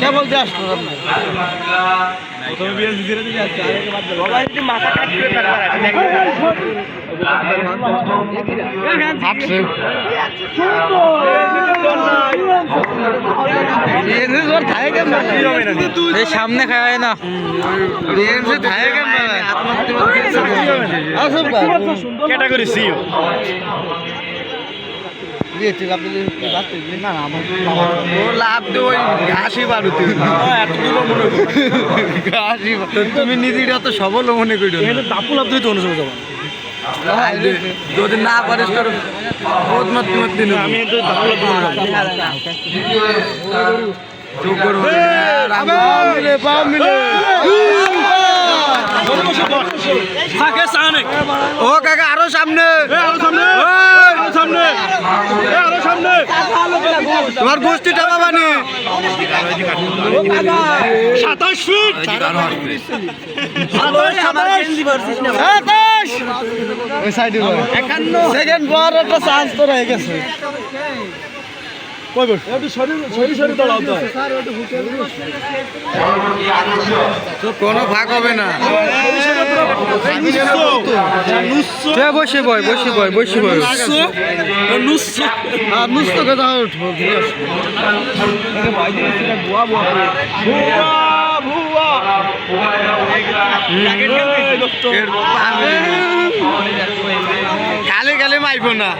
কে বলতে আসলো মাথা কাটবে সামনে খায় না ক্যাটাগরি সি তুমি নিজে এত সবল মনে করি দাপু লাভ দিতে অনুসরণ যাবো যদি না পারিস তোর আমি তো দাপু লাভ ও কাকা আরো সামনে তোমার গোষ্ঠীটা বাবানি 27 ফিট সেকেন্ড পর একটা চান্স তো রয়ে গেছে কোনো ভাগ হবে না বসে বয় কথা উঠবো খালি মাইব না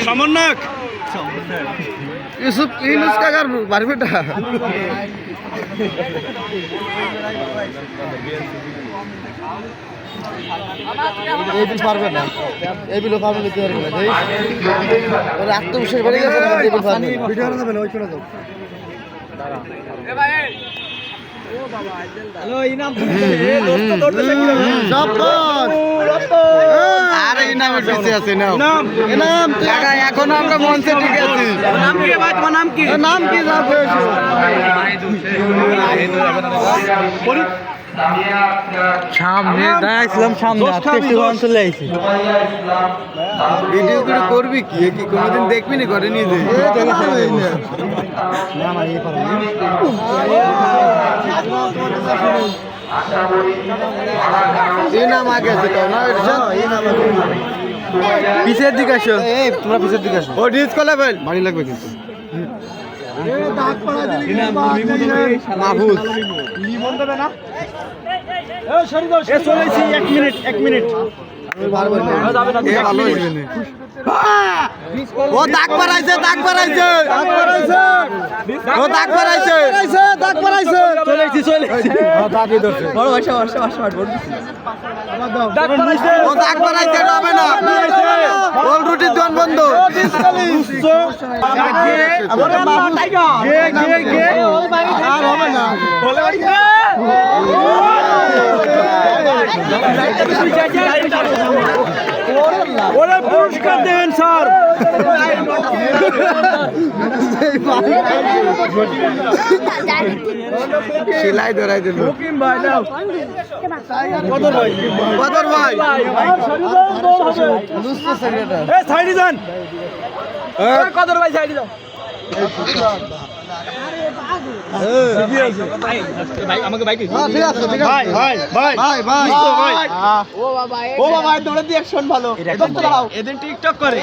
সমন্বয়ক ইউসুফ ইউনুস কাকার বাড়ি বেটা এই বিল পারবে না এই বিলও পারবে নিতে পারবে না ওর আত্মবিশ্বাস বেড়ে গেছে না এই বিল পারবে ভিডিও যাবে না ওই চলে যাও হ্যালো ইনাম আরে ইনামের পিছে আছে নাও ইনাম টাকা এখনো আমরা মঞ্চে ঠিক আছি নাম কি ভাই তোমার নাম কি যাবে সামনে দাঁড়াইছিলাম সামনে চলে আইছি ভিডিও করে করবি কি কোনোদিন দেখবি না করে নিজে নাম আগে আছে তো না পিছের দিকে আসো তোমরা পিছের দিকে আসো ও ডিস করলে বাড়ি লাগবে কিন্তু মাহফুজ চলেছি 1 মিনিট ও দাগ পারাইছে চলেছি বড় ভাষা ও দাগ পারাইছে হবে না গোল রুটির দোকান বন্ধ আর হবে না ওরে পুরস্কার দেন স্যার সেলাই ধরাই দিল কদর ভাই সাইডে যান কদর ভাই সাইডে যান আমাকে বাইক ভাই দৌড়ে দিয়ে অ্যাকশন ভালো এদিন টিকটক করে